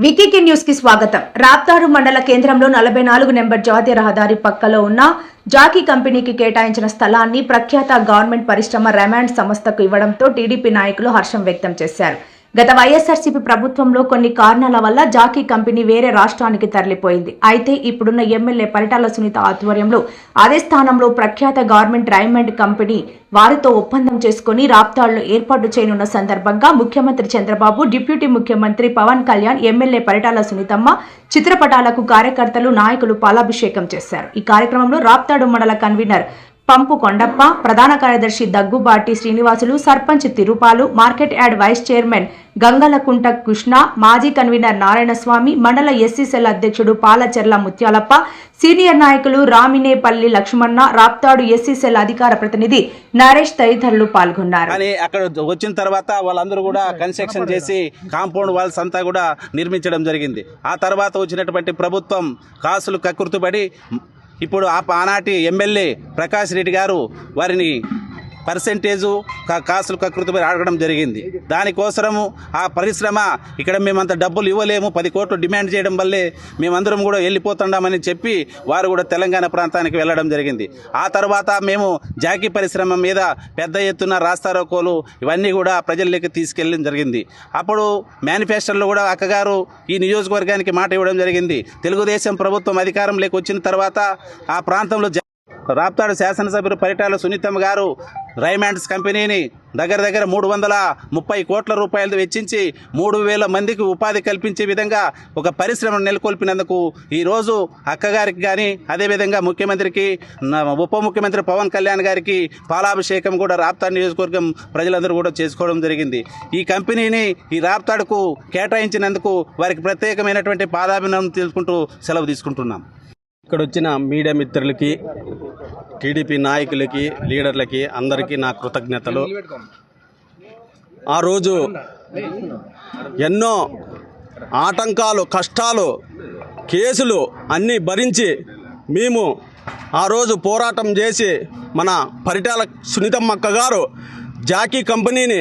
వికీకి news కి స్వాగతం. రాప్తాడు మండల కేంద్రంలో 44 నెంబర్ జాతీయ రహదారి పక్కలో ఉన్న జాకీ కంపెనీకి కేటాయించిన స్థలాన్ని ప్రఖ్యాత గవర్నమెంట్ పరిశ్రమ రెమాండ్ సంస్థకు ఇవ్వడంతో టీడీపీ నాయకులు హర్షం వ్యక్తం చేశారు. గత వైఎస్ఆర్సీపీ ప్రభుత్వంలో కొన్ని కారణాల వల్ల జాకీ కంపెనీ వేరే రాష్ట్రానికి తరలిపోయింది. అయితే ఇప్పుడున్న ఎమ్మెల్యే పరిటాల సునీత ఆధ్వర్యంలో అదే స్థానంలో ప్రఖ్యాత గవర్నమెంట్ రెమాండ్ కంపెనీ వారితో ఒప్పందం చేసుకుని రాప్తాడులో ఏర్పాటు చేయనున్న సందర్భంగా ముఖ్యమంత్రి చంద్రబాబు, డిప్యూటీ ముఖ్యమంత్రి పవన్ కళ్యాణ్, ఎమ్మెల్యే పరిటాల సునీతమ్మ చిత్రపటాలకు కార్యకర్తలు, నాయకులు పాలాభిషేకం చేశారు. ఈ కార్యక్రమంలో రాప్తాడు మండల కన్వీనర్ పంపు కొండప్ప, ప్రధాన కార్యదర్శి Daggubati Srinivasulu, sarpanch Tirupalu, market yard vice chairman Gangalakunta Krishna, మాజీ కన్వీనర్ నారాయణస్వామి, మండల ఎస్సీ సెల్ అధ్యక్షుడు పాలచెర్ల ముత్యాలప్ప, సీనియర్ నాయకులు రామినేపల్లి లక్ష్మణ, రాప్తాడు ఎస్సీ సెల్ అధికార ప్రతినిధి నరేష్ తదితరులు పాల్గొన్నారు. అక్కడ వచ్చిన తర్వాత వాళ్ళందరూ కూడా కన్స్ట్రక్షన్ చేసి కాంపౌండ్ వాల్స్ అంతా కూడా నిర్మించడం జరిగింది. ఆ తర్వాత వచ్చినటువంటి ప్రభుత్వం కాసులు కక్కుర్తుపడి ఇప్పుడు ఆనాటి ఎమ్మెల్యే ప్రకాష్ రెడ్డి గారు వారిని పర్సెంటేజు కాసులు కకృతిపై అడగడం జరిగింది. దానికోసము ఆ పరిశ్రమ ఇక్కడ మేమంత డబ్బులు ఇవ్వలేము, 10 కోట్లు డిమాండ్ చేయడం వల్లే మేమందరం కూడా వెళ్ళిపోతున్నామని చెప్పి వారు కూడా తెలంగాణ ప్రాంతానికి వెళ్ళడం జరిగింది. ఆ తర్వాత మేము జాకీ పరిశ్రమ మీద పెద్ద ఎత్తున రాస్తారోకోలు ఇవన్నీ కూడా ప్రజల్లోకి తీసుకెళ్ళడం జరిగింది. అప్పుడు మేనిఫెస్టోలో కూడా అక్కగారు ఈ నియోజకవర్గానికి మాట ఇవ్వడం జరిగింది. తెలుగుదేశం ప్రభుత్వం అధికారంలోకి వచ్చిన తర్వాత ఆ ప్రాంతంలో రాప్తాడు శాసనసభ్యులు పరిటాల సునీతమ్మ గారు రైమాండ్స్ కంపెనీని దగ్గర 330 కోట్ల రూపాయలు వెచ్చించి 3000 మందికి ఉపాధి కల్పించే విధంగా ఒక పరిశ్రమను నెలకొల్పినందుకు ఈరోజు అక్కగారికి కానీ అదేవిధంగా ముఖ్యమంత్రికి, ఉప ముఖ్యమంత్రి పవన్ కళ్యాణ్ గారికి పాలాభిషేకం కూడా రాప్తాడు నియోజకవర్గం ప్రజలందరూ కూడా చేసుకోవడం జరిగింది. ఈ కంపెనీని ఈ రాప్తాడుకు కేటాయించినందుకు వారికి ప్రత్యేకమైనటువంటి పాదాభినందనలు తెలుసుకుంటూ సెలవు తీసుకుంటున్నాం. ఇక్కడ వచ్చిన మీడియా మిత్రులకి, టీడీపీ నాయకులకి, లీడర్లకి అందరికీ నా కృతజ్ఞతలు. ఆ రోజు ఎన్నో ఆటంకాలు, కష్టాలు, కేసులు అన్నీ భరించి మేము ఆ రోజు పోరాటం చేసి మన పరిటాల సునీతమ్మక్క గారు జాకీ కంపెనీని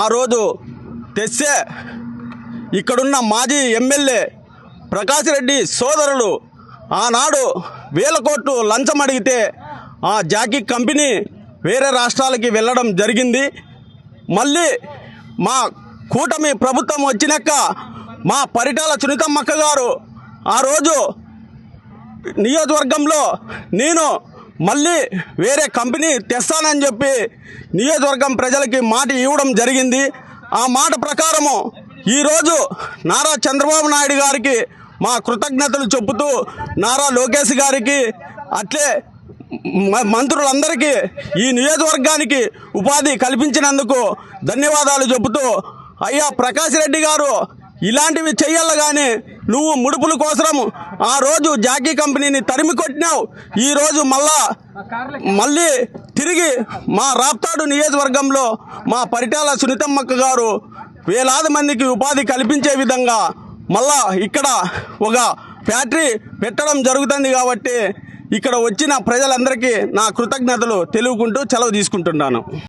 ఆ రోజు తెస్తే ఇక్కడున్న మాజీ ఎమ్మెల్యే ప్రకాష్ రెడ్డి సోదరులు ఆనాడు 1000 కోట్లు లంచం అడిగితే ఆ జాకీ కంపెనీ వేరే రాష్ట్రాలకి వెళ్ళడం జరిగింది. మళ్ళీ మా కూటమి ప్రభుత్వం వచ్చినాక మా పరిటాల సునీతమ్మక్క గారు ఆ రోజు నియోజకవర్గంలో నేను మళ్ళీ వేరే కంపెనీ తెస్తానని చెప్పి నియోజకవర్గం ప్రజలకి మాట ఇవ్వడం జరిగింది. ఆ మాట ప్రకారము ఈరోజు నారా చంద్రబాబు నాయుడు గారికి మా కృతజ్ఞతలు చెబుతూ, నారా లోకేష్ గారికి, అట్లే మంత్రులందరికీ ఈ నియోజకవర్గానికి ఉపాధి కల్పించినందుకు ధన్యవాదాలు చెబుతూ, అయ్యా ప్రకాష్ రెడ్డి గారు ఇలాంటివి చెయ్యాలి కానీ నువ్వు ముడుపుల కోసం ఆ రోజు జాకీ కంపెనీని తరిమి కొట్టినావు. ఈరోజు మళ్ళీ తిరిగి మా రాప్తాడు నియోజకవర్గంలో మా పరిటాల సునీతమ్మక్క గారు వేలాది మందికి ఉపాధి కల్పించే విధంగా మళ్ళా ఇక్కడ ఒక ఫ్యాక్టరీ పెట్టడం జరుగుతుంది. కాబట్టి ఇక్కడ వచ్చిన ప్రజలందరికీ నా కృతజ్ఞతలు తెలుపుకుంటూ సెలవు తీసుకుంటున్నాను.